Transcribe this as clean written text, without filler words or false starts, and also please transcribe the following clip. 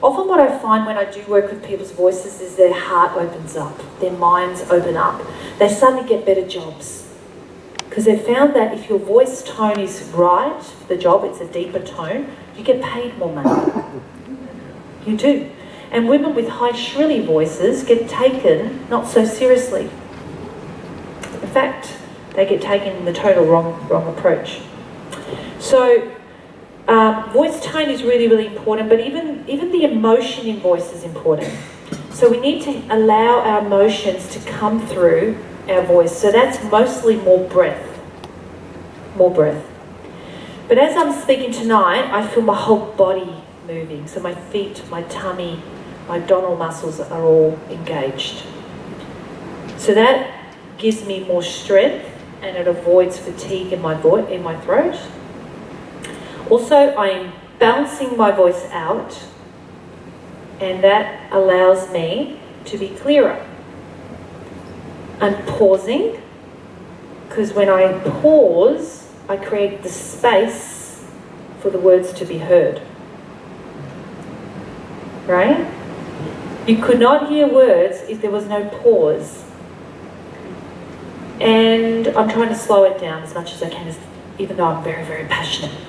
Often what I find when I do work with people's voices is their heart opens up, their minds open up. They suddenly get better jobs. Because they've found that if your voice tone is right for the job, it's a deeper tone, you get paid more money. You do. And women with high shrilly voices get taken not so seriously. In fact, they get taken in the total wrong approach. So, voice tone is really, really important, but even the emotion in voice is important. So we need to allow our emotions to come through our voice. So that's mostly more breath. More breath. But as I'm speaking tonight, I feel my whole body moving. So my feet, my tummy, my abdominal muscles are all engaged. So that gives me more strength and it avoids fatigue in my throat. Also, I'm balancing my voice out and that allows me to be clearer. I'm pausing because when I pause, I create the space for the words to be heard. Right? You could not hear words if there was no pause. And I'm trying to slow it down as much as I can, even though I'm very, very passionate.